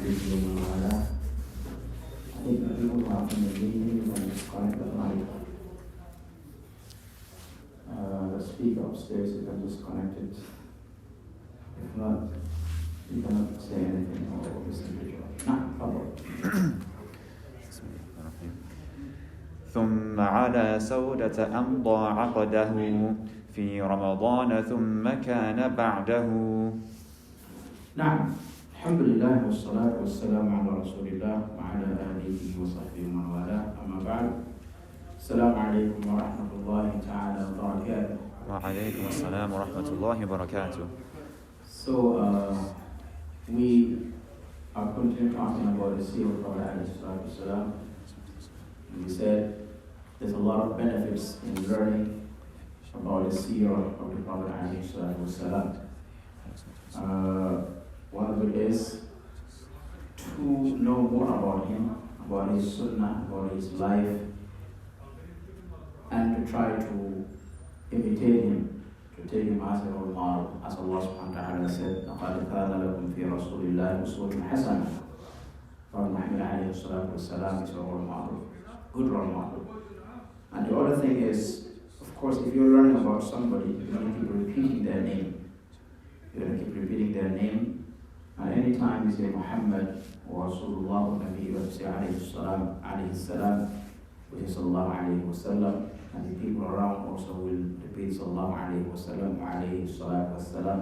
وصحبه ومن والاه. I think the people who have been reading and disconnect the mic. The speaker upstairs, you can disconnect it. If not, you cannot say anything or listen to it. ثم على سودة أمضى عقده في رمضان ثم كان بعده. نعم، الحمد لله والصلاة والسلام على رسول الله وعلى آله وصحبه ومن والاه. أما بعد، السلام عليكم ورحمة الله تعالى وبركاته. وعليكم السلام ورحمة الله وبركاته. So we are continuing talking about the seal of Prophet. We said there's a lot of benefits in learning about the seerah of the Prophet. One of it is to know more about him, about his sunnah, about his life, and to try to imitate him, to take him as a role model. As Allah subhanahu wa ta'ala said, لَقَدْ كَانَ لَكُمْ فِي رَسُولِ اللَّهِ أُسْوَةٌ حَسَنَةٌ. Prophet Muhammad alayhi salatu wasalam is a role model, good role model. And the other thing is, of course, if you're learning about somebody, you're going to keep repeating their name. You're going to keep repeating their name. And anytime you say Muhammad or Rasulullah or Nabi, you have to say alayhi salam, which is sallallahu alayhi wa sallam. And the people around also will repeat sallallahu alayhi wa sallam, alayhi salatu wa salam.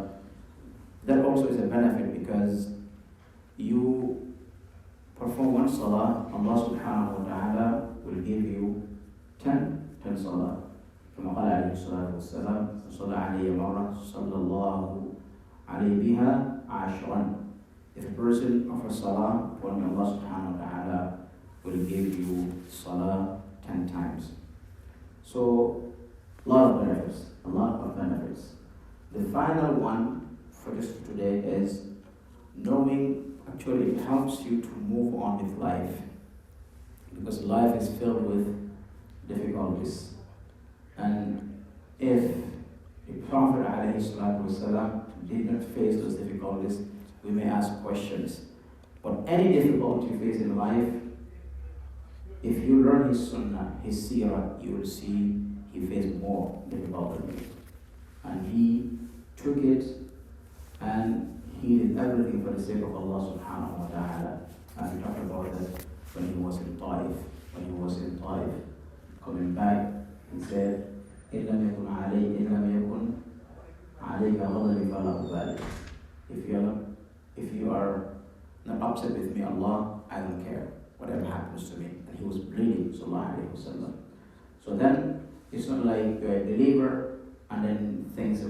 That also is a benefit because you perform one salah, Allah subhanahu wa ta'ala will give you 10 salah. كما قال عليه الصلاة والسلام صلى علي مرة صلى الله عليه بها عشرا. If a person offers salah, Allah subhanahu wa ta'ala will give you salah 10 times. So, a lot of benefits. The final one for this today is knowing, actually it helps you to move on with life. Because life is filled with difficulties. And if the Prophet ﷺ did not face those difficulties, we may ask questions. But any difficulty you face in life, if you learn his sunnah, his seerah, you will see he faced more difficulty. And he took it and he did everything for the sake of Allah subhanahu wa ta'ala. And we talked about that when he was in Taif. Coming back, he said, إِن لَمْ يَكُنْ عَلَيْكَ غَضَبِي فَلَا أُبَالِي. If you are not upset with me, Allah, I don't care. Whatever happens to me. And he was bleeding, sallallahu alayhi wa sallam. So then, it's not like you're a believer and then things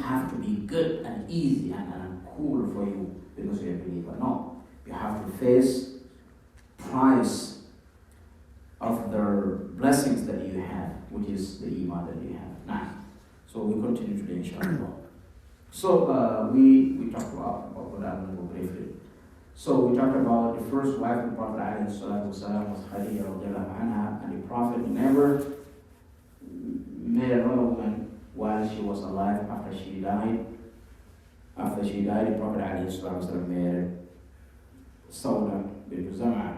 have to be good and easy and cool for you because you're a believer. No. You have to face price of the blessings that you have, which is the iman that you have. Now, so we continue today, inshallah. So we talked about that briefly. So we talked about the first wife of the Prophet ﷺ was Khadija radiallahu anha, and the Prophet never met another woman while she was alive. After she died, the Prophet ﷺ married Sauda bint Zam'a.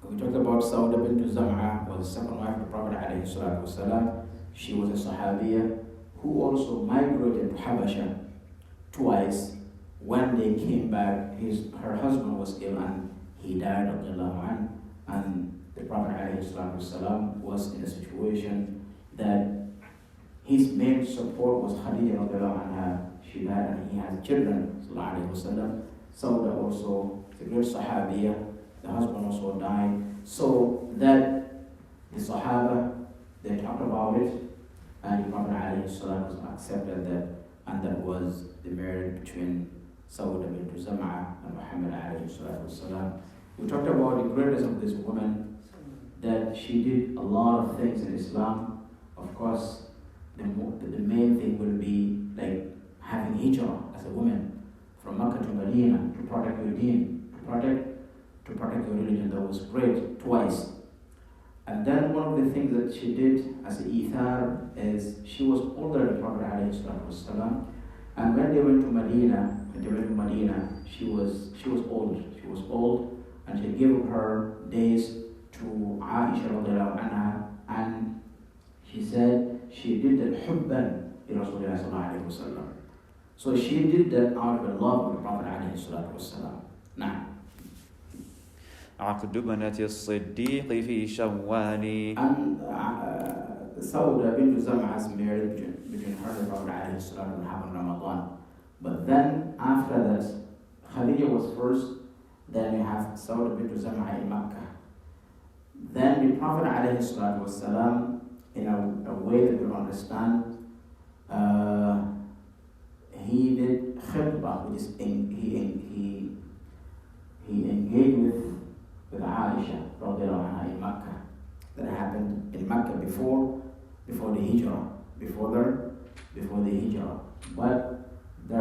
We talked about Sauda bint Zam'a was the second wife of the Prophet ﷺ. She was a Sahabiya who also migrated to Habasha twice. When they came back, her husband was ill and he died, and the Prophet ﷺ was in a situation that his main support was Khadija. She died and he had children. Sauda also, the great Sahabiya, the husband also died. So that the Sahaba, they talked about it, and the Prophet ﷺ accepted that, and that was the marriage between Sauda bint Zam'a and Muhammad ﷺ. We talked about the greatness of this woman, that she did a lot of things in Islam. Of course, the main thing will be like having hijrah as a woman from Makkah to Medina to protect your deen, to protect your religion. That was great, twice. And then one of the things that she did as a ithar is she was older than Prophet ﷺ, and when they went to Medina, she was old. was old, and she gave her days to Aisha radiallahu anha, and she said she did that hubban li Rasulullah sallallahu alayhi wa sallam. So she did that out of love of the Prophet alayhi salatu wasalam. Now, عقد ابنة الصديق في شوال. and Sauda bint Zam'a's marriage between her and the Prophet alayhi salatu would happen in Ramadan. But then after that, Khadija was first, then you have Sauda bint Zam'a in Makkah. Then the Prophet alayhi salatu wasalam, in a way that we understand, he did khitbah, which is he engaged with Aisha radiallahu anha in Makkah. That happened in Makkah before the Hijrah, before the Hijrah. But the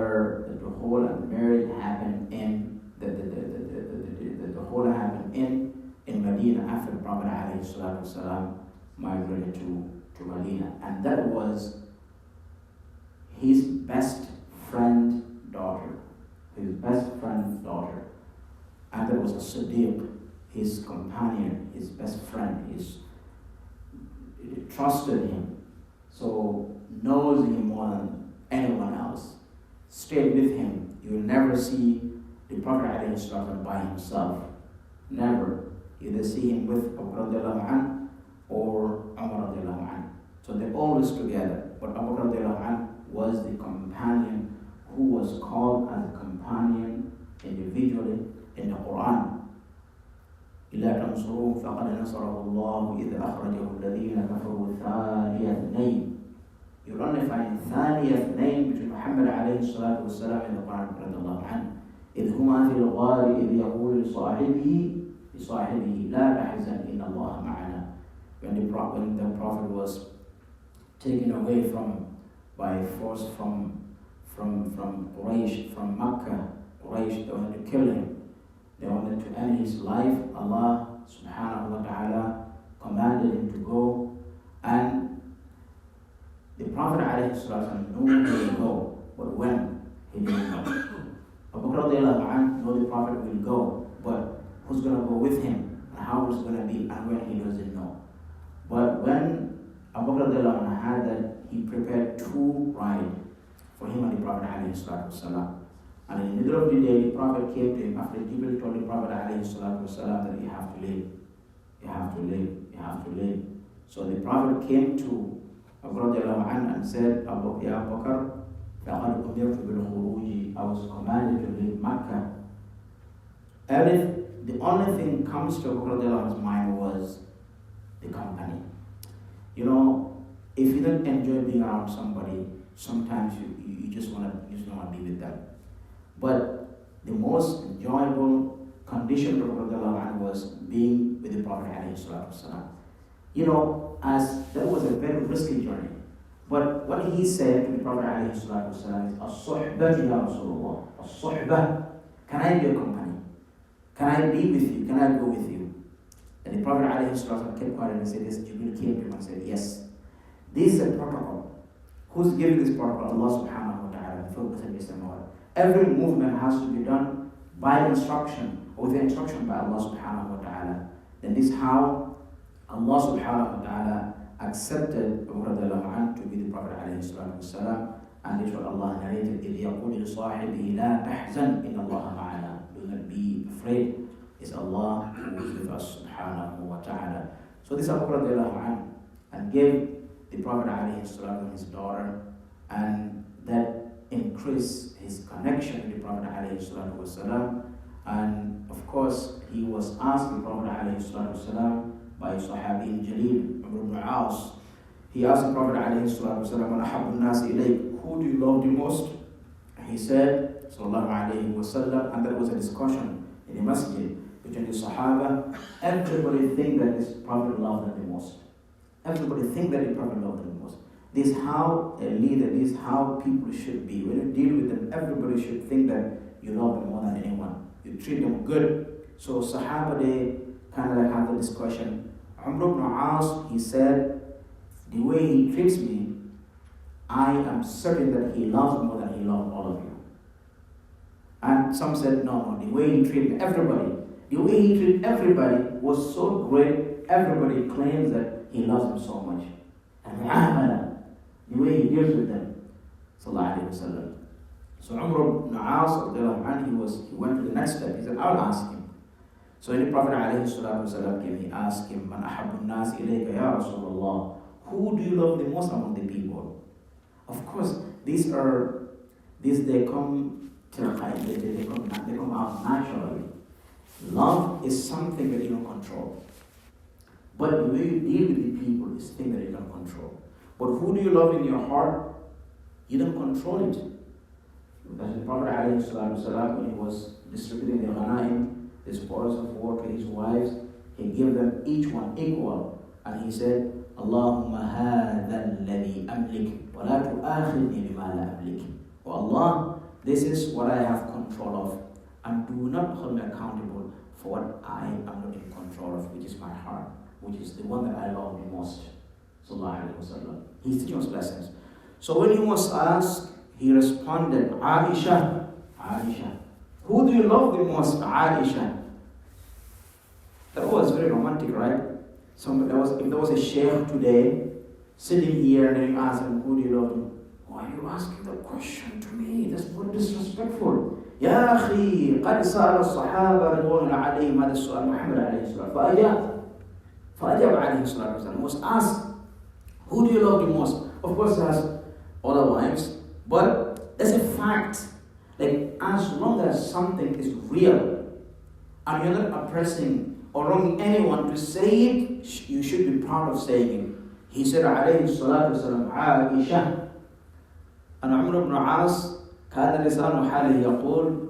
whole marriage happened in the whole happened in Medina after the Prophet alayhi salatu wasalam migrated to Medina, and that was his best friend's daughter, and that was a Siddiq, his companion, his best friend, he trusted him, so knows him more than anyone else, stayed with him. You will never see the Prophet ﷺ by himself, never. You either see him with Abu radiallahu anhu or Umar radiallahu anhu. So they're always together, but Abu radiallahu anhu was the companion who was called as a companion individually in the Quran. إلا تنصروه فقد نصره الله إذ أخرجه الذين كفروا ثاني اثنين. You'll only find ثاني اثنين between Muhammad عليه الصلاة والسلام in the Quran رضي الله عنه. إذ هما في الغار إذ يقول لصاحبه لا تحزن إن الله معنا. When the Prophet was taken away by force from Quraysh, from Makkah, Quraysh, they wanted to kill him. They wanted to end his life. Allah subhanahu wa ta'ala commanded him to go, and the Prophet alayhi salatu knew he would go, but when? He didn't know. Abu Bakr radiallahu anhu knew the Prophet will go, but who's going to go with him, and how it's going to be, and when, he doesn't know. But when Abu Bakr radiallahu anhu had that, he prepared 2 rides for him and the Prophet alayhi salatu wasalam. And in the middle of the day, the Prophet came to him after Jibril told the Prophet alayhi salatu wasalam that you have to leave. So the Prophet came to Abu radiallahu anhu and said, Ya Abu Bakr, فَقَدْ أُمِرْتُ بِالْخُرُوجِ, I was commanded to leave Makkah. And if the only thing comes to Abu radiallahu anhu's mind was the company. You know, if you don't enjoy being around somebody, sometimes you just want to be with them. But the most enjoyable condition for Abu Bakr was being with the Prophet ﷺ. You know, as that was a very risky journey. But what he said to the Prophet ﷺ is, As-suhbah ya Rasulullah, As-suhbah, can I be your company? Can I be with you? Can I go with you? And the Prophet ﷺ kept quiet and said, yes, Jibril came to him and said, yes. This is a protocol. Who's giving this protocol? Allah subhanahu wa ta'ala. Every movement has to be done by instruction, or with the instruction by Allah subhanahu wa ta'ala. Then this is how Allah subhanahu wa ta'ala accepted Abu Bakr to be the Prophet alayhi salatu wasalam, and this is what Allah narrated, إِذْ يَقُولِ لِصَاحِبِهِ لَا تَحْزَنْ إِنَّ اللَّهَ مَعَنَا. Do not be afraid, it's Allah who is with us subhanahu wa ta'ala. So this Abu Bakr and gave the Prophet alayhi salatu his daughter, and that increased his connection with the Prophet alayhi salatu wasalam. And of course, he was asked the Prophet alayhi salatu wasalam by Sahabi Jalil ibn As. He asked the Prophet alayhi salatu wasalam, "Man ahabbu an-nas ilayk?" Who do you love the most? He said, sallallahu alayhi wasallam, and there was a discussion in the masjid between the Sahaba. Everybody think that this Prophet loved them the most. Everybody think that the Prophet loved them the most. This is how a leader, this is how people should be. When you deal with them, everybody should think that you love them more than anyone. You treat them good. So Sahaba, they kind of like had the discussion. Amr ibn As, he said, the way he treats me, I am certain that he loves more than he loves all of you. And some said, no, the way he treated everybody. The way he treated everybody was so great, everybody claims that he loves him so much. And the way he deals with them. Sallallahu Alaihi Wasallam. So Umar ibn As, he went to the next step. He said, I'll ask him. So when the Prophet ﷺ came, he asked him, Man ahabbu nas ilayka ya Rasulullah. Who do you love the most among the people? Of course, they come out naturally. Love is something that you don't control. But the way you deal with the people is thing that you don't control. But who do you love in your heart? You don't control it. That's the Prophet ﷺ, when he was distributing the ghanaim, the spoils of war to his wives, he gave them each one equal. And he said, Allahumma hadha alladhi amlik, wa la tu'akhidni bima la amlik. Oh Allah, this is what I have control of, and do not hold me accountable for what I am not in control of, which is my heart, which is the one that I love the most. Sallallahu Alaihi Wasallam. He's teaching us lessons. So when he was asked, he responded, Aisha. Who do you love the most? Aisha. That was very romantic, right? So if there was a sheikh today sitting here and then you ask him, who do you love him? Why are you asking that question to me? That's very disrespectful. يا أخي قد سأل الصحابة رضوان الله عليهم هذا السؤال محمد عليه الصلاة والسلام فأجاب عليه الصلاة والسلام. Was asked, who do you love the most? Of course he has other wives, but as a fact, like as long as something is real and you're not oppressing or wronging anyone to say it, you should be proud of saying it. He said عليه الصلاة والسلام عائشة. And Umar ibn As كان لسان حاله يقول,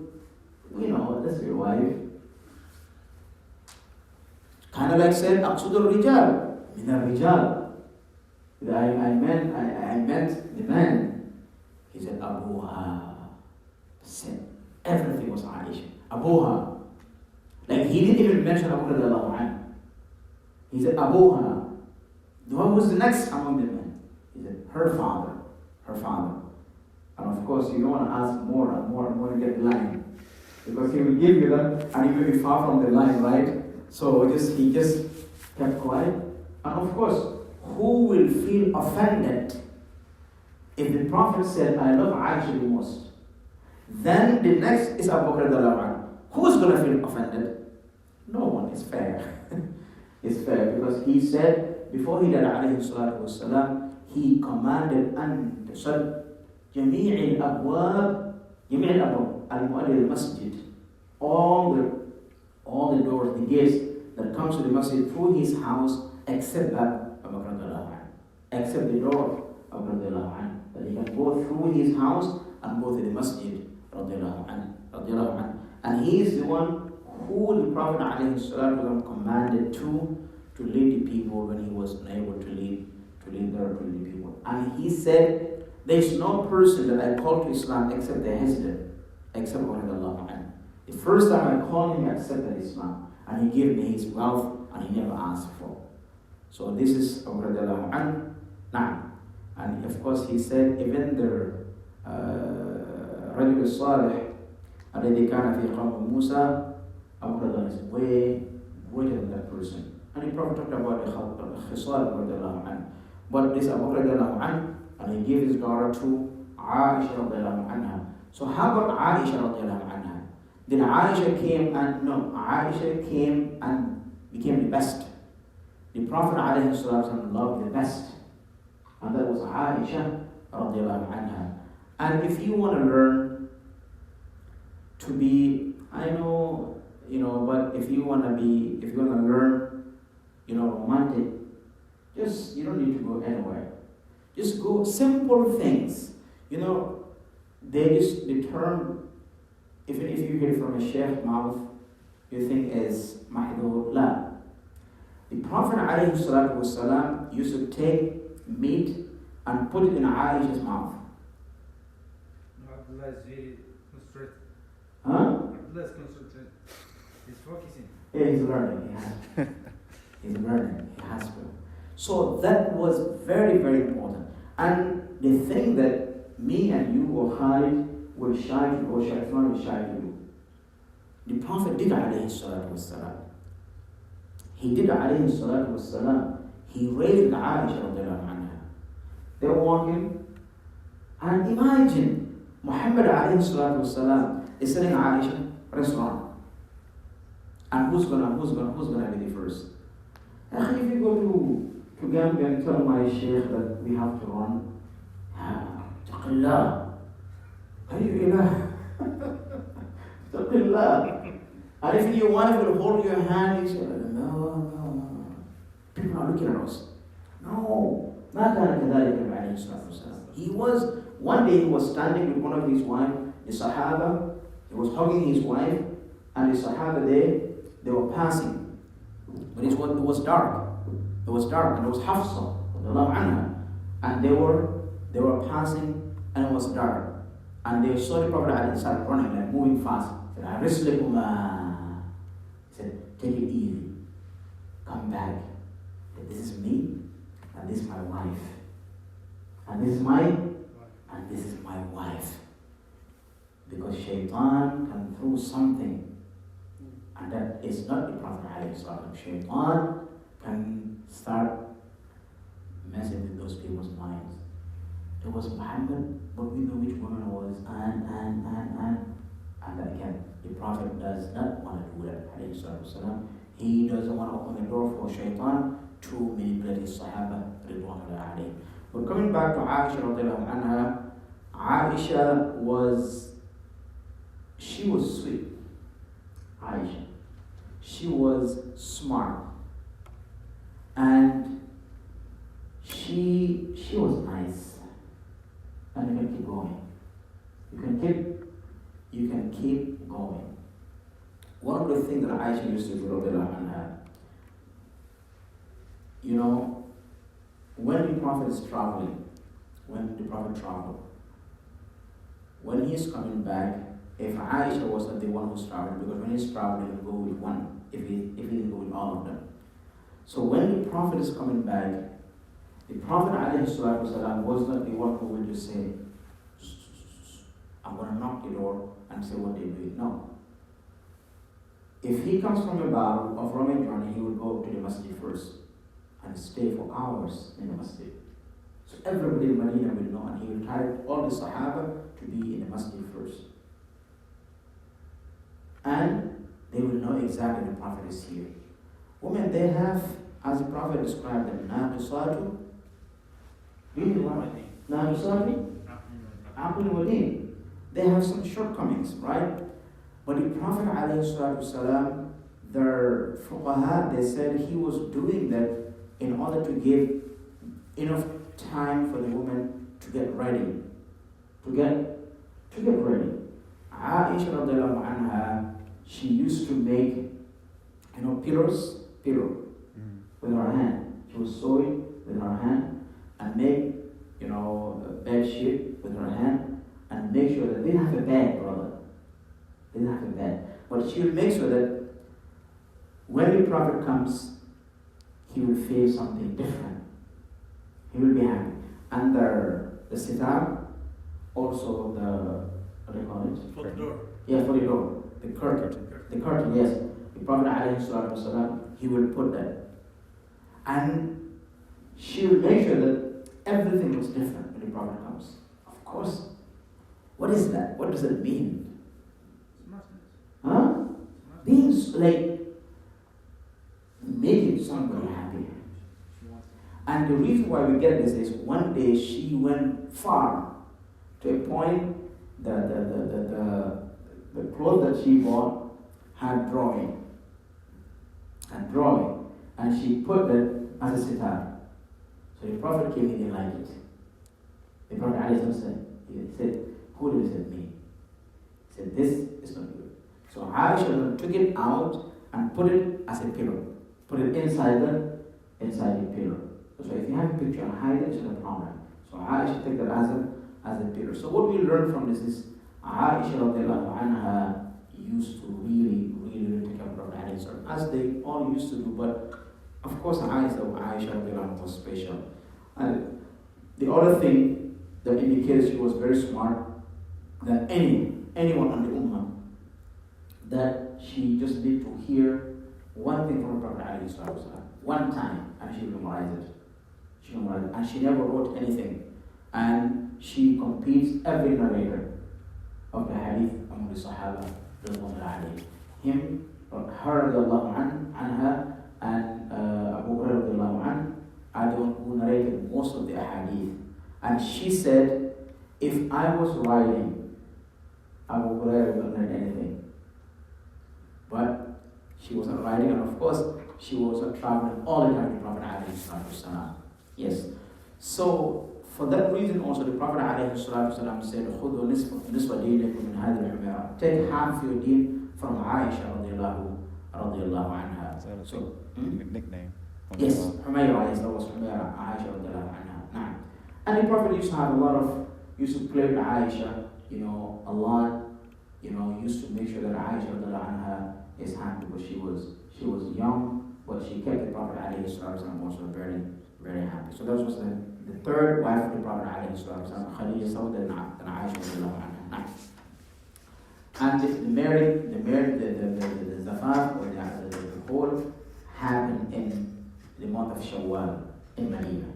we know that's your wife. Kind of like said أقصد الرجال من الرجال. I meant the man. He said Abuha. Said everything was Aisha. Abuha. Like he didn't even mention Abu radiallahu anhu. He said Abuha. What was the next among the men? He said her father. And of course you don't want to ask more and more to get the line. Because he will give you that and you will be far from the line, right? So he just kept quiet. And of course, who will feel offended if the Prophet said, I love Aisha the most? Then the next is Abu Bakr radiallahu anhu. Who's going to feel offended? No one. It's fair. It's fair because he said, before he died, alayhi salatu wasalam, he commanded an tasad جميع الأبواب المؤدية للمسجد, all the doors, the gates that comes to the masjid through his house, except that Abu Bakr radiallahu anhu, except the door of Abu Bakr radiallahu anhu, that he can go through his house and go to the masjid radiallahu anhu. And he is the one who the Prophet ﷺ commanded to lead the people when he was unable to lead the people. And he said, there is no person that I call to Islam except they hesitate, except Allah. The first time I called him, he accepted Islam, and he gave me his wealth, and he never asked for. So this is Abu radiallahu anhu. Now, and of course he said, even the Rajul al-Salih, الذي كان في قوم موسى, Abu radiallahu is way greater than that person. And the Prophet talked about the Khisal radiallahu anhu. But this Abu radiallahu anhu, and he gave his daughter to Aisha radiallahu anha. So how about Aisha radiallahu anha? Then Aisha came and became the best. The Prophet alayhi salatu loved the best. And that was Aisha radiallahu anha. And if you want to learn to be, but if you want to learn, romantic, you don't need to go anywhere. Just go simple things. The term, if you hear it from a sheikh's mouth, you think is mahdur la. The Prophet ﷺ used to take meat and put it in Aisha's mouth. Abdullah is very concentrated. Huh? Abdullah is concentrated. He's focusing. Yeah, he's learning. He's learning. He has to. So that was very, very important. And the thing that me and you will hide, will shy to you, or shaitan will shy to you. The Prophet did alayhi salatu wassalam. He did alayhi salatu wassalam. He raised Aisha radiallahu anha. They were walking, and imagine Muhammad alayhi salatu wassalam is sitting at Aisha restaurant. And who's gonna be the first? If you go to Gambia and tell my sheikh that we have to run, taqillah. Taqillah. And if your wife will hold your hand, you say, no. People are looking at us. No. One day he was standing with one of his wives, the Sahaba, he was hugging his wife, and the Sahaba they were passing. But it was dark. It was dark, and it was Hafsa, and they were passing, and it was dark. And they saw the Prophet and started running, like moving fast. He said, he said, take it easy. Come back. This is me, and this is my wife. And this is my wife. Because shaitan can throw something, and that is not the Prophet ﷺ. Shaitan can start messing with those people's minds. It was Muhammad, but we know which woman it was, and again, the Prophet does not want to do that, ﷺ. He doesn't want to open the door for shaitan to manipulate his Sahaba, ridwanullahi alayhim. But coming back to Aisha radiallahu anha, Aisha she was sweet. Aisha. She was smart. And she was nice. And you can keep going. You can keep going. One of the things that Aisha used to do, radiallahu anha, when the Prophet is traveling, when he's coming back, if Aisha was not the one who's traveling, because when he's traveling, he'll go with one, if he didn't go with all of them. So when the Prophet is coming back, the Prophet ﷺ was not the one who will just say, I'm going to knock the door and say what they're doing. No. If he comes from a battle or from a journey, he will go to the masjid first and stay for hours in the masjid. So everybody in Medina will know, and he will try all the Sahaba to be in the masjid first. And they will know exactly the Prophet is here. Women, they have, as the Prophet described them, naqisatu, naqisatu, aql wa din. They have some shortcomings, right? But the Prophet ﷺ, their fuqaha, they said he was doing that in order to give enough time for the woman to get ready. To get ready. Aisha radiallahu anha, she used to make, pillow with her hand. She was sewing with her hand and make, a bed sheet with her hand and make sure that they didn't have a bed, brother. They didn't have a bed. But she will make sure that when the Prophet comes, he will feel something different. He will be happy. And the sitar, also what do you call it? For the door. Yeah, for the door. The curtain. The curtain, yes. The Prophet ﷺ, he will put that. And she will make sure that everything looks different when the Prophet comes. Of course. What is that? What does it mean? Smartness. Huh? Being like making somebody happy. And the reason why we get this is one day she went far to a point that the clothes that she bought had drawing. And she put it as a sitar. So the Prophet came in and liked it. The Prophet said, who did it? Said me. He said, this is not good. So Aisha took it out and put it as a pillow. Put it inside the pillow. So if you have a picture, hide it, it's not a problem. So Aisha took that as a pillow. So what we learn from this is Aisha radiallahu anha used to really take care of Prophet as they all used to do, but of course Aisha radiallahu anha was special. And the other thing that indicates she was very smart, than anyone on the Ummah, that she just need to hear one thing from the Prophet ﷺ, one time, and she memorized it. She memorized it, and she never wrote anything. And she competes every narrator of the hadith among the Sahaba, him, her anha, and Abu Hurairah are the one who narrated most of the hadith. And she said, if I was writing, Abu Hurairah would not narrate anything. But she wasn't writing, and of course, she wasn't traveling all the time to the Prophet ﷺ. Yes. So, for that reason also, the Prophet ﷺ said, خُذُوا نِصْفَ دِينِكُم مِنْ هَذِهِ الْحُمَيْرَةِ. Take half your deen from Aisha radiallahu anha. So, nickname. Yes, Humayra, yes, that was Humayra, Aisha radiallahu anha. Nah. And the Prophet used to play with Aisha, a lot, used to make sure that Aisha radiallahu anha is happy, because she was young, but she kept the Prophet also very, very happy. So that was the third wife of the Prophet Khadija, than Aisha radiallahu anha. And the zafaf, or the whole, happened in the month of Shawwal in Medina.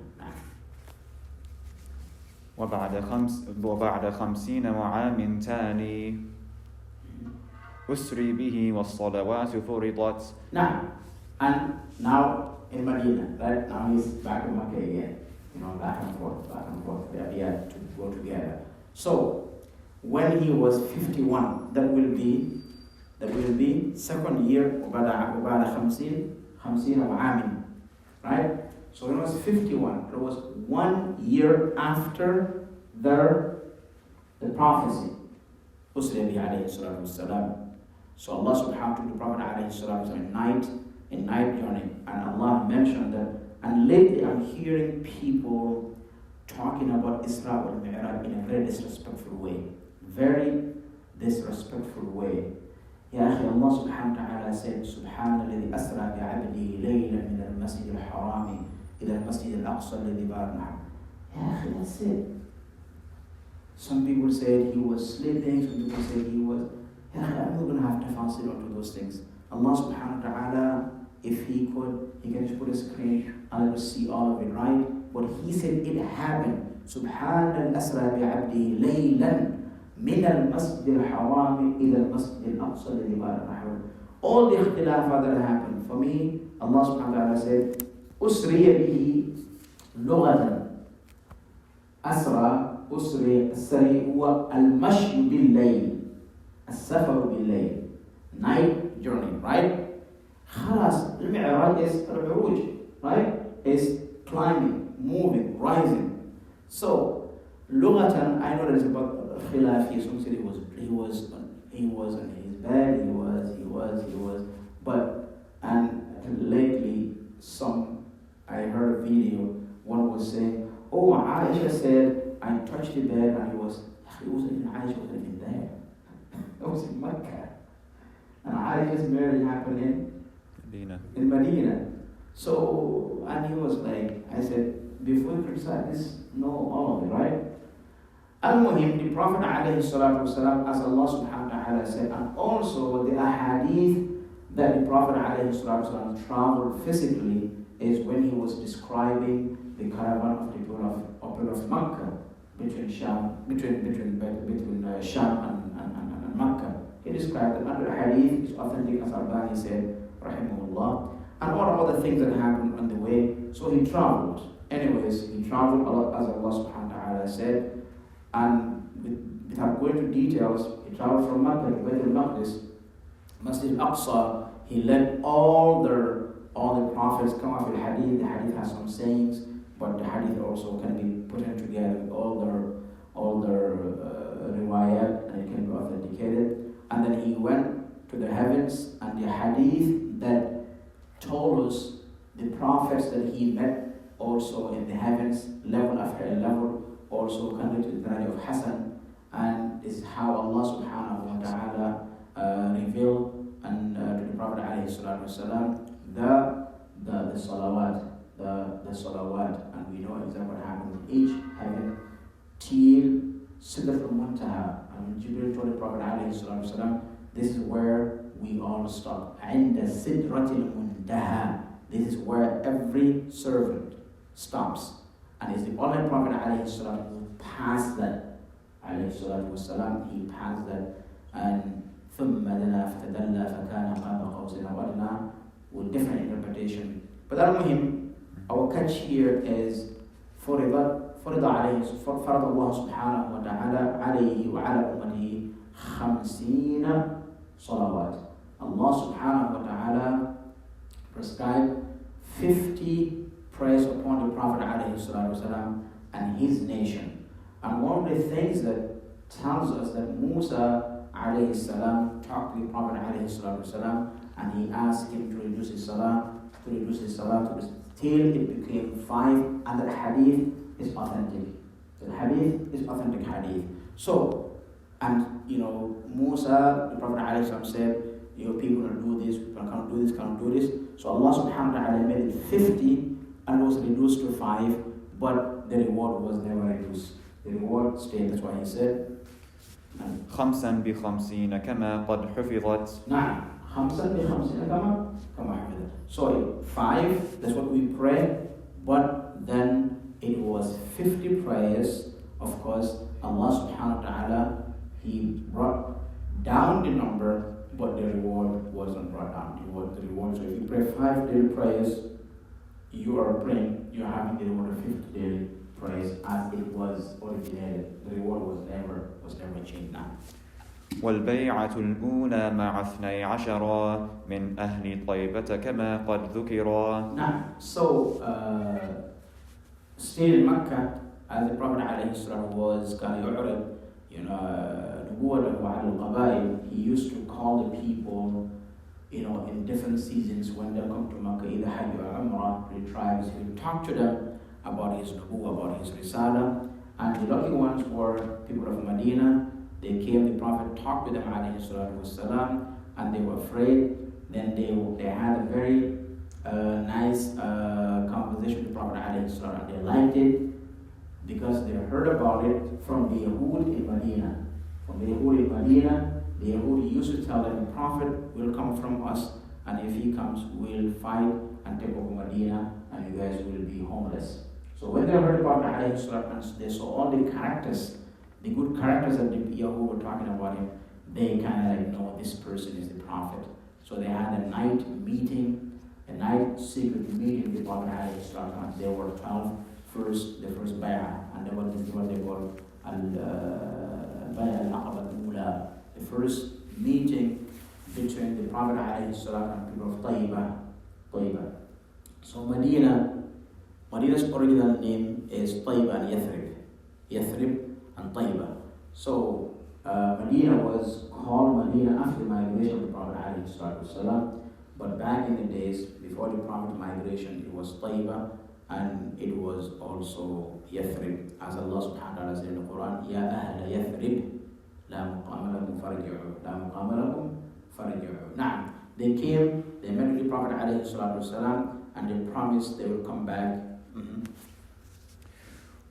وبعد 50 وعام تاني أسري به والصلوات فرضت. And now in Medina, right now he's back in Makkah again, back and forth. They had to go together. So when he was 51, that will be second year وبعد 50 وعام, right? So when he was 51, it was 1 year after the prophecy. So Allah subhanahu wa ta'ala took the Prophet in night journey, and Allah mentioned that. And lately I'm hearing people talking about Isra wal Mi'raj in a very disrespectful way. Very disrespectful way. Ya akhi, Allah subhanahu wa ta'ala said, Subhana alladhi asra bi'abdihi laylan min al-masjid al-harami ila al-masjid al-aqsa alladhi barakna. Ya akhi, that's it. Some people said he was sleeping, some people said he was. Ya akhi, I'm not going to have to tafasir onto those things. Allah subhanahu wa ta'ala, if he could, he can just put a screen and I will see all of it, right? But he said it happened. Subhana al-asra bi'abdihi laylan min al-masjid al-haram ila al-masjid al-aqsa alladhi barakna. All the ikhtilafat that happened, for me, Allah subhanahu wa ta'ala said, Usriya bihi lughatan. Asra, usri, as-sari huwa al-mashyu bil-layl. As-safaru bil-layl. Night journey, right? Khalas, al-mi'raj is al-uruj, right? Is climbing, moving, rising. So, lughatan, I know there's about khilafi. Some said he was in his bed, he was, but, and lately, I heard a video, one was saying, oh, Aisha said, I touched the bed and Aisha wasn't even there. It was in Mecca. And Aisha's marriage happened in Medina. So, and he was like, I said, before you criticize this, know all of it, right? Al-Muhim, the Prophet ﷺ, as Allah subhanahu wa ta'ala said, and also the ahadith that the Prophet ﷺ traveled physically is when he was describing the caravan of the people of Makkah between Sham and Makkah. He described that under hadith is authentic, as Al-Hagie said, rahimahullah, and all other things that happened on the way. So he traveled. Anyways, he traveled a lot, as Allah subhanahu wa ta'ala said, and without going to details, he traveled from Makkah to Bayt al-Maqdis, Masjid al-Aqsa. He led all the prophets come off the hadith. The hadith has some sayings, but the hadith also can be put in together with all their riwayat, and it can be authenticated. And then he went to the heavens, and the hadith that told us the prophets that he met also in the heavens, level after level, also connected to the value of Hassan, and is how Allah subhanahu wa ta'ala revealed and to the Prophet alayhi salatu wasalam the salawat, and we know exactly what happened in each heaven till Sidrat al-Muntaha. And Jibril told the Prophet ﷺ, this is where we all stop. عند سدرة المنتهى. This is where every servant stops. And it's the only Prophet ﷺ who passed that. ﷺ, he passed that. And ثم دنا فتدلى فكان قاب قوسين أو أدنى, with different interpretation. But our catch here is فرض الله سبحانه وتعالى عليه وعلى أمته 50 صلوات. Allah subhanahu wa ta'ala prescribed 50 prayers upon the Prophet ﷺ and his nation. And one of the things that tells us that Musa alayhi salam talked to the Prophet ﷺ and he asked him to reduce his salah till it became 5, and that hadith is authentic. The hadith is authentic hadith. So, and Musa, the Prophet ﷺ said, people will do this, people can't do this. So Allah subhanahu wa ta'ala made it 50 and it was reduced to 5, but the reward was never reduced. The reward stayed. That's why he said, خمسا بخمسين كما قد حفظت. نعم. خمسا بخمسين كما حفظت. So 5, that's what we pray, but then it was 50 prayers. Of course, Allah subhanahu wa ta'ala, he brought down the number, but the reward wasn't brought down. The reward. So if you pray 5 daily prayers, you are praying, you are having the reward of 50 daily prayers as it was originated. The reward was never changed now. والبيعة الأولى مع 12 من أهل طيبة كما قد ذكر. Now, so still in Mecca, as the Prophet ﷺ was كان يعرض نبوته على القبائل, he used to call the people, in different seasons when they come to Makkah, either Hajj or Umrah, the tribes, he would talk to them about his nubuwah, about his risala. And the lucky ones were people of Medina. They came, the Prophet talked to them, والسلام, and they were afraid. Then they had a very nice conversation with the Prophet, and they liked it because they heard about it from the Yahud in Medina. From the Yahud in Medina, the Yahud used to tell them, the Prophet will come from us, and if he comes, we'll fight and take over Medina, and you guys will be homeless. So when they heard about the they saw all the characters, the good characters that the Yahud were talking about him, they kind of know this person is the Prophet. So they had a night meeting, a night secret meeting with the Prophet. There were 12 the first bay'ah, and there was what they call al-bay'ah al-aqaba al-ula, the first meeting between the Prophet and people of Taiba. So Medina's original name is Taiba and Yathrib and Taiba. So Medina was called Medina after the migration of the Prophet ﷺ, but back in the days before the Prophet migration, it was Taiba and it was also Yathrib, as Allah subhanahu wa ta'ala said in the Quran, Ya ahla Yathrib, la muqama lakum farji'u. Now, they came, they met with the Prophet ﷺ, and they promised they will come back.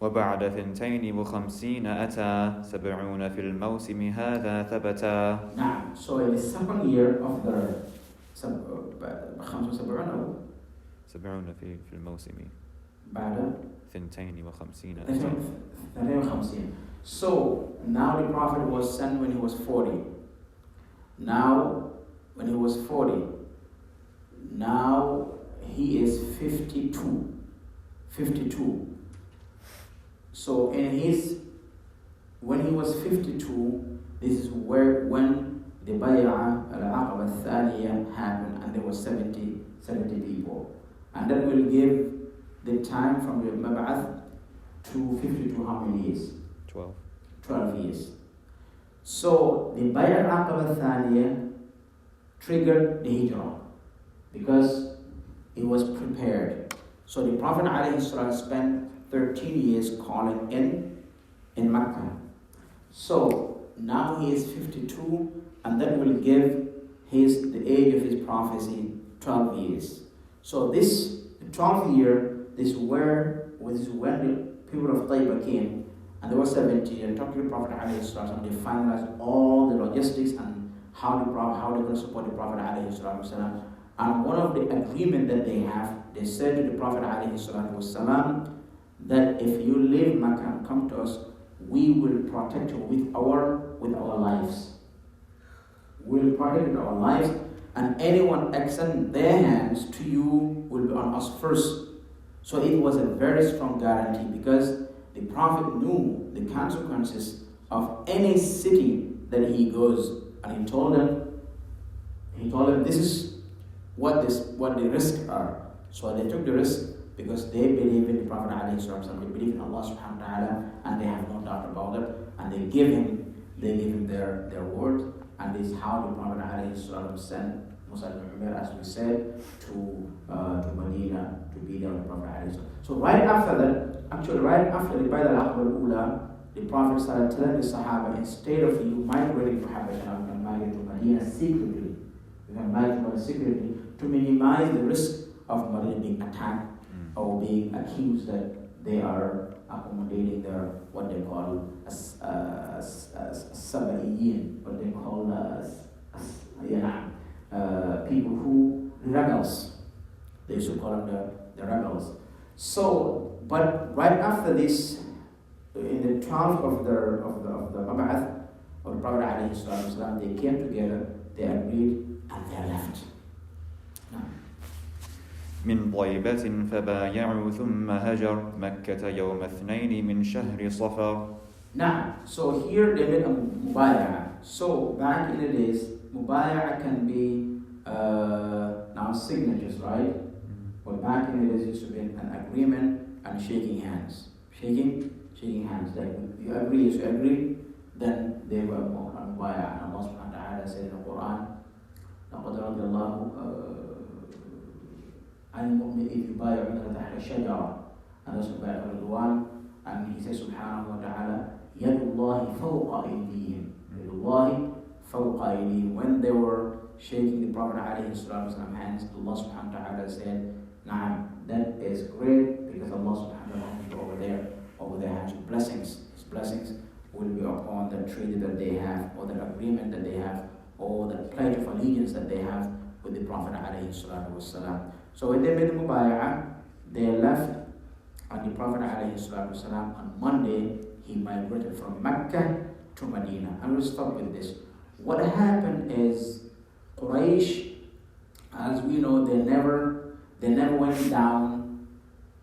وبعد 52 أتى 70 في الموسم هذا ثبتا. Now, so in the second year of the 75 70 في الموسم بعد 52 52. So now the Prophet was sent when he was 40. Now, when he was 40, now he is 52. 52. So when he was 52, this is when the Bay'ah al-Aqaba al-Thaniya happened, and there were 70 people. And that will give the time from the Mab'ath to 52 how many years? 12 years. So the Bay'ah al-Aqaba al-Thaniya triggered the Hijrah because it was prepared. So the Prophet ﷺ spent 13 years calling in Mecca. So now he is 52, and that will give the age of his prophecy 12 years. So the 12th year, this is when the people of Taiba came, And there were 70, and talked to the Prophet ﷺ, they finalized all the logistics and how they're going to support the Prophet ﷺ. And one of the agreement that they have, they said to the Prophet ﷺ that if you leave Makkah and come to us, we will protect you with our lives. We'll protect you with our lives, and anyone extend their hands to you will be on us first. So it was a very strong guarantee, because the Prophet knew the consequences of any city that he goes, and he told them this is what the risks are. So they took the risk because they believe in the Prophet ﷺ, they believe in Allah subhanahu wa ta'ala, and they have no doubt about it, and they give him their word, and this is how the Prophet ﷺ sent Musa ibn Umar, as we said, to Medina to be there with the Prophet ﷺ. So right after the Bayt al-Ula, the Prophet started telling the Sahaba, instead of you migrating to Habasha, you can migrate to Medina secretly. You can migrate to Medina secretly to minimize the risk of Medina being attacked or being accused that they are accommodating their, what they call Sabaiyin, what they call people who rebels. They used to call them the rebels. So, but right after this, in the 12th of the Mab'ath of the Prophet ﷺ, they came together, they agreed, and they left. من طيبة فبايعوا ثم هجر مكة يوم 2 من شهر صفر. Now, so here they made a mubayah. So back in the days, mubayah can be now signatures, right? But back in the days, it used to be an agreement and shaking hands. Shaking hands. Like you agree, then they were on mubayah. And Allah subhanahu wa ta'ala said in the Quran, لَقَدْ رَضِيَ اللَّهُ عن المؤمن إذ يبايعونك تحت الشجرة. And that's about Ridwan. And he says subhanahu wa ta'ala, يَدُ اللَّهِ فَوْقَ أَيْدِيهِمْ. يَدُ اللَّهِ فَوْقَ أَيْدِيهِمْ. When they were shaking the Prophet ﷺ hands, Allah subhanahu wa ta'ala said, Naam, that is great, because Allah subhanahu wa ta'ala over their hands, blessings. His blessings will be upon the treaty that they have, or the agreement that they have, or the pledge of allegiance that they have with the Prophet ﷺ. So when they made the mubay'ah, they left, and the Prophet ﷺ on Monday, he migrated from Mecca to Medina. And we'll stop with this. What happened is, Quraysh, as we know, they never went down,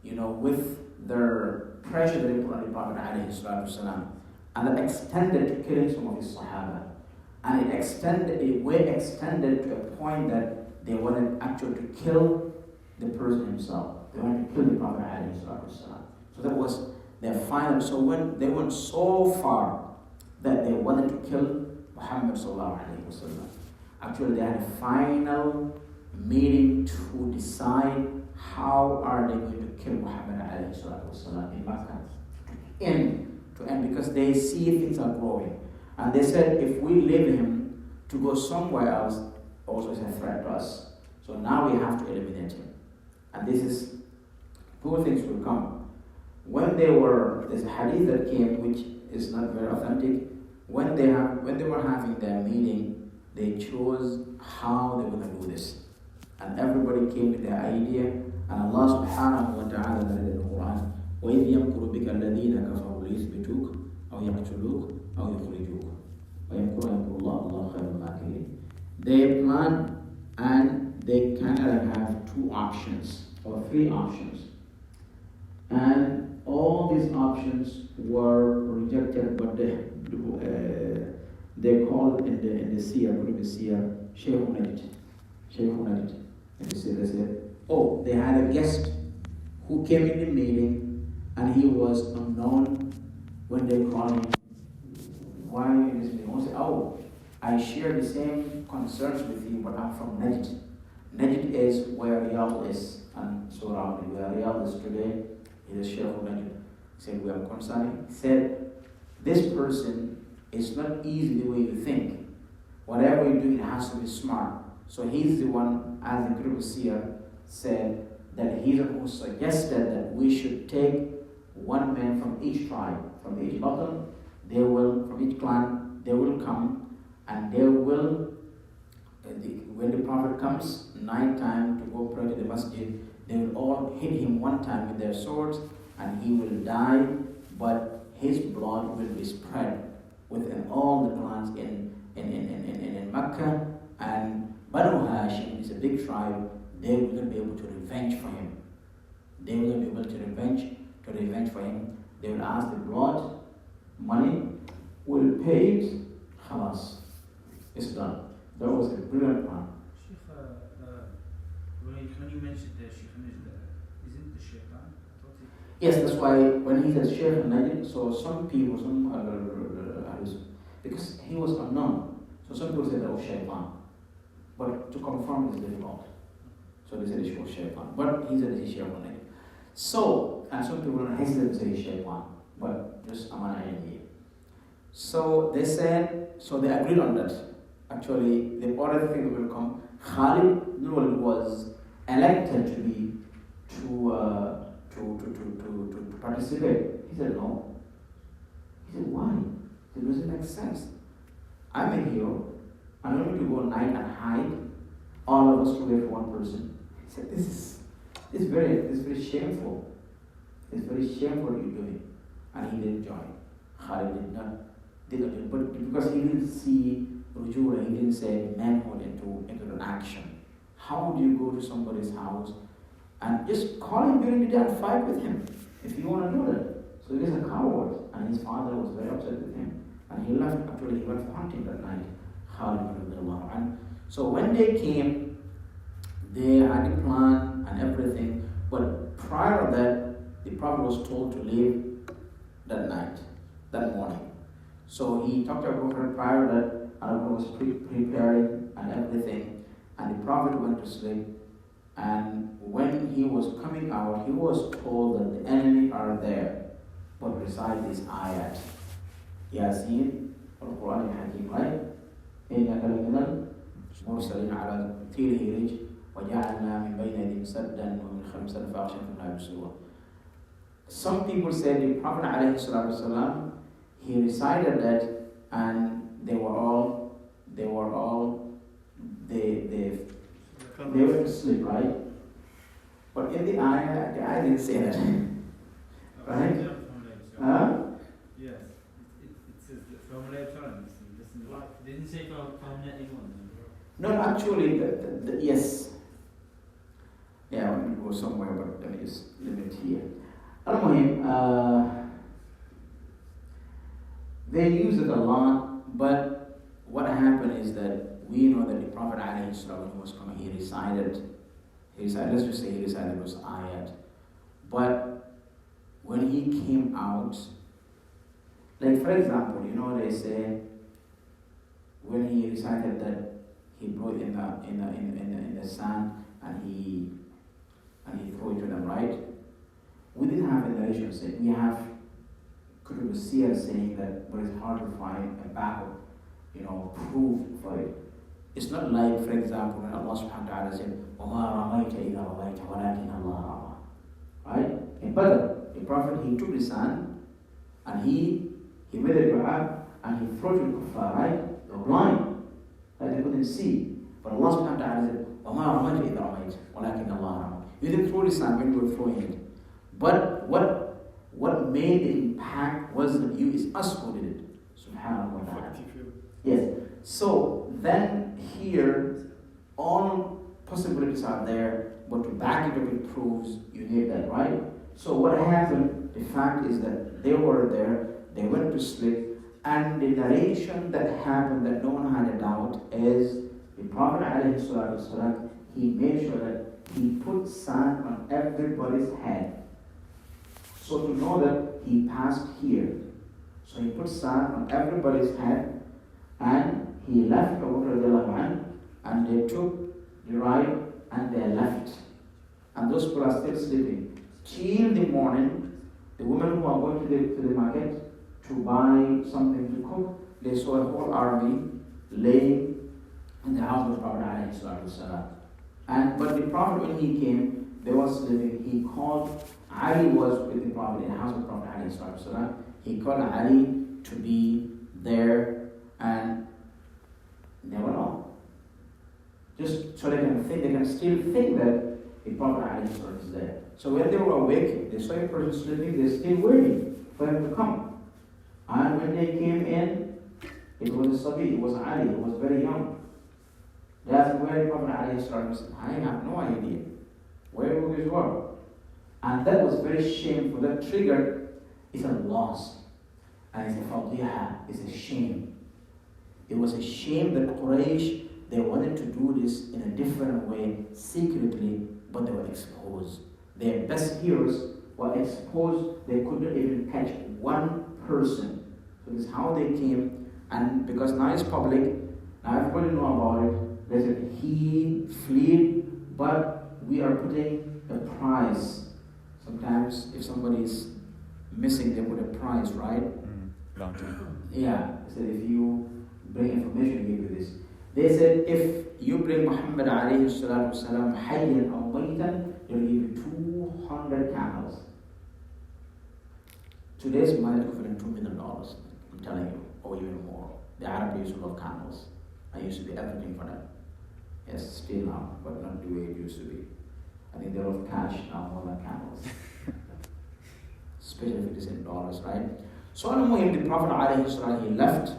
with their pressure that they put on the Prophet ﷺ, and that extended to killing some of his Sahaba. And it extended to a point that they wanted actually to kill the person himself. They wanted to kill the Prophet ﷺ. So that was their final. So when they went so far that they wanted to kill Muhammad sallallahu alaihi wasallam, actually they had a final meeting to decide how are they going to kill Muhammad ﷺ in Makkah. To end, because they see things are growing. And they said, if we leave him to go somewhere else, also is a threat to us. So now we have to eliminate him. And this is, two things will come. There's a hadith that came, which is not very authentic. When they were having their meeting, they chose how they were going to do this. And everybody came with their idea. And Allah subhanahu wa ta'ala said in the Quran, وَإِذْ يَمْكُرُ بِكَ الَّذِينَ كَفَرُوا لِيُثْبِتُوكَ أَوْ يَقْتُلُوكَ أَوْ يُخْرِجُوكَ وَيَمْكُرُ اللَّهُ خَيْرُ الْمَاكِرِينَ. They plan, and they kind of have two options or three options. And all these options were rejected, but they called in the seer, Shaykh Najd. And they said, oh, they had a guest who came in the meeting, and he was unknown. When they called him, why are you in this meeting? He said, oh, I share the same concerns with you, but I'm from Najd. Najd is where Riyadh is, and surrounding where Riyadh is today. He is Shaykh Najd. He said, we are concerned. He said, this person is not easy the way you think. Whatever you do, it has to be smart. So he's the one, as the Qur'an seer said, that he's the one who suggested that we should take one man from each tribe, from each bottom, from each clan, they will come and they will, when the Prophet comes night time to go pray to the masjid, they will all hit him one time with their swords and he will die, but his blood will be spread within all the clans in Mecca, and Banu Hashim is a big tribe. They will be able to revenge for him. They will be able to revenge for him. They will ask the blood, money, will pay it, khalas. It's done. That was a brilliant plan. Sheikh, when you mentioned the Sheikh Najd, isn't the Shaitan? Yes, that's why when he says Sheikh Najd, so some people, because he was unknown, so some people said that was Shaitan. But to confirm is difficult. So they said it was Shaitan. But he said it's Sheikh Najd. So, and some people are hesitant to say Shaitan, but just Amana here. So they said, so they agreed on that. Actually, the other thing that will come, Khalid was elected to participate. He said no. He said why? It doesn't make sense. I'm a hero. I don't need to go night and hide. All of us to wait for one person. He said this is very shameful. It's very shameful you do it. And he didn't join. Khalid did not do it. But because he didn't see Rujura, he didn't say manhood into an action. How do you go to somebody's house and just call him during the day and fight with him if you want to do that? So he is a coward, and his father was very upset with him. And he went for hunting that night. And so when they came, they had a plan and everything, but prior to that, the Prophet was told to leave that morning. So he talked to Abu Bakr prior to that, and Abu Bakr was preparing and everything, and the Prophet went to sleep. And when he was coming out, he was told that the enemy are there, but recite this ayat. Yasin, Al-Quran Al-Hagie, right? إِنَّكَ لَمِنَ الْمُرْسَلِينَ عَلَى تِيرِهِ رِجْ وَجَعَلْنَا مِنْ بَيْنِ يَدِهِمْ سَدًّا وَمِنْ خَلْفِهِمْ فَأَغْشَيْنَاهُمْ فَلَا يُبْصِرُونَ. Some people said the Prophet ﷺ, he recited that, and they were asleep, right? But in the ayah didn't say that. Right? Huh? Yes. It says from later. Didn't say from anyone. No, actually, yes. Yeah, I want to go somewhere, but let me just leave it here. They use it a lot, but what happened is that we know that the Prophet ﷺ, was coming, he recited, let's just say he recited those ayat. But when he came out, like for example, they say, when he recited that, he blew in the sand and he threw it to them, right? We didn't have a narration saying, we have Kutub al-Siyar saying that, but it's hard to find a battle, proof for it. It's not like, for example, when Allah subhanahu wa ta'ala said, وَمَا رَمَيْتَ إِذَا رَمَيْتَ وَلَكِنَّ اللَّهَ رَمَى. Right? In Badr, the Prophet, he took the sand and he made a dua and he threw it to the kuffar, right? They were blind, right? They couldn't see. But Allah subhanahu wa ta'ala said, وَمَا رَمَيْتَ إِذَا رَمَيْتَ وَلَكِنَّ اللَّهَ رَمَى. You didn't throw the sand when you were throwing it. But what made the impact wasn't you, it's us who did it. Subhanahu wa ta'ala. Yes. So then here, all possibilities are there, but to back it up with proofs, you need that, right? So what happened, the fact is that they were there, they went to sleep, and the narration that happened that no one had a doubt is the Prophet ﷺ, he made sure that he put sand on everybody's head. So to know that he passed here. So he put sand on everybody's head and he left Abu Bakr and they took the right and they left. And those people are still sleeping. Till the morning, the women who are going to the market to buy something to cook, they saw a whole army laying in the house of Prophet ﷺ. But the Prophet, when he came, they was living, he called, Ali was with the Prophet, in the house of Prophet Ali, he called Ali to be there, and they were all. Just so they can still think that the Prophet Ali is there. So when they were awake, they saw a person sleeping, they're still waiting for him to come. And when they came in, it was a Sabi, it was Ali, it was very young. They asked where the Prophet Ali said, I have no idea. Where was his work? And that was very shameful. That triggered is a loss. And it's a fadiha, it's a shame. It was a shame that Quraysh, they wanted to do this in a different way, secretly, but they were exposed. Their best heroes were exposed, they couldn't even catch one person. So this is how they came, and because now it's public, now everybody know about it, they said he fled, but we are putting a prize. Sometimes if somebody is missing, they put a prize, right? Yeah, they said if you bring information, we give you this. They said if you bring Muhammad alayhi salatu wasalam hayyan aw maytan, they'll give you 200 camels. Today's money equivalent $2 million, I'm telling you, or even more. The Arab used to love camels. I used to be everything for them. Yes, still now, but not the way it used to be. I think they love cash now more than camels. Especially if it is in dollars, right? So al-Muhim, the Prophet ﷺ, he left,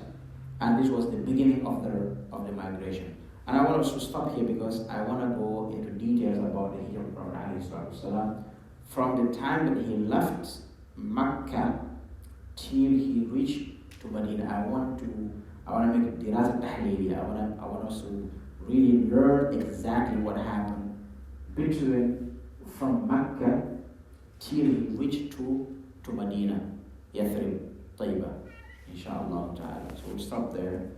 and this was the beginning of the migration. And I want us to stop here because I want to go into details about the Hijrah of the Prophet ﷺ. From the time that he left Mecca till he reached to Medina. I want to make it dirasa tahlili. I want us to really learn exactly what happened from Mecca till he reached to Medina, Yathrib, Taiba, inshallah ta'ala. So we'll stop there.